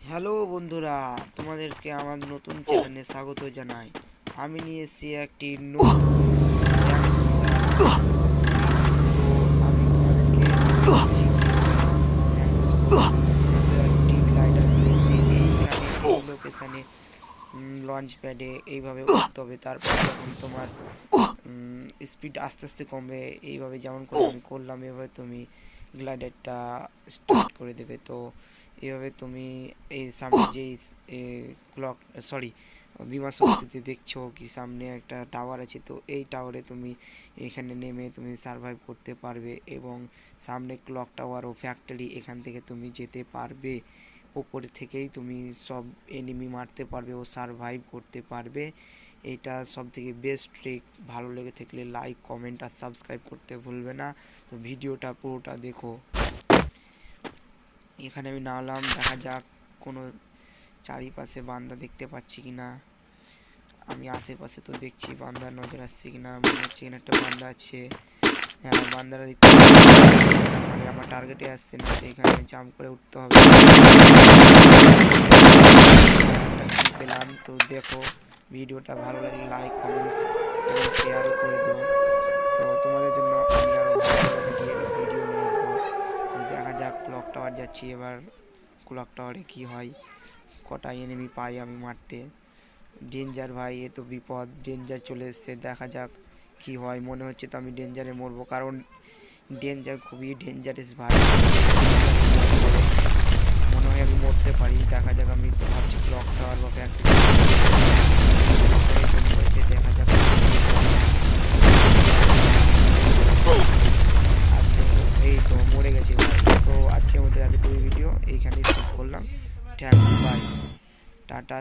Hello বন্ধুরা, তোমাদেরকে আমার নতুন চ্যানেলে স্বাগত জানাই। আমি নিয়ে এসেছি একটি নতুন rank push up। তো আমি তোমাদেরকে দেখাচ্ছি কিভাবে rank push করতে হবে। প্রথমত একটি গ্লাইডার নিয়েছি, এইখানে এই লোকেশানে লঞ্চ প্যাডে এইভাবে উঠতে হবে। তারপর যখন তোমার স্পিড আস্তে আস্তে কমবে, এইভাবে যেমন করে আমি করলাম এভাবে তুমি গ্লাইডারটা স্টার্ট করে দেবে। তো এভাবে তুমি এই সামনে যেই ক্লক সরি বিমান শক্তিতে দেখছো কি সামনে একটা টাওয়ার আছে, তো এই টাওয়ারে তুমি এখানে নেমে তুমি সার্ভাইভ করতে পারবে এবং সামনে ক্লক টাওয়ার ও ফ্যাক্টরি, এখান থেকে তুমি যেতে পারবে। ওপরে থেকেই তুমি সব এনিমি মারতে পারবে ও সার্ভাইভ করতে পারবে। এটা সবথেকে বেস্ট ট্রিক। ভালো লেগে থাকলে লাইক, কমেন্ট আর সাবস্ক্রাইব করতে ভুলবে না। তো ভিডিওটা পুরোটা দেখো। এখানে আমি নামলাম, দেখা যাক কোনো চারিপাশে বান্দা দেখতে পাচ্ছি কিনা। আমি আশেপাশে তো দেখছি বান্দার নজর আসছে কিনা, মনে হচ্ছে কিনা একটা বান্দা আছে। হ্যাঁ, বান্দারা দেখতে মানে আমার টার্গেটে আসছে না, এখানে জাম্প করে উঠতে হবে। পেলাম। তো দেখো, ভিডিওটা ভালো লাগলে লাইক, কমেন্টস এবং শেয়ারও করে দিও। তো তোমাদের জন্য আমি আরও ভালো ভালো ভিডিও নিয়ে আসবো। তো দেখা যাক, ক্লক টাওয়ার যাচ্ছি এবার। ক্লক টাওয়ারে কী হয়, কটা এনিমি পাই আমি মারতে। ডেঞ্জার ভাই, এ তো বিপদ, ডেঞ্জার চলে এসছে। দেখা যাক কি হয়। মনে হচ্ছে তো আমি ডেঞ্জারে মরবো, কারণ ডেঞ্জার খুবই ডেঞ্জারাস ভাই। মনে হয় আমি মরতে পারি। দেখা যাক, আমি তো ভাবছি ক্লক টাওয়ার বা ফ্যাক্টরি রয়েছে। দেখা যাক আজকের মতো, এই তো মরে গেছে ভাই। তো আজকের মতো এতটুকু ভিডিও এইখানেই শেষ করলাম। Thank you, bye, tata.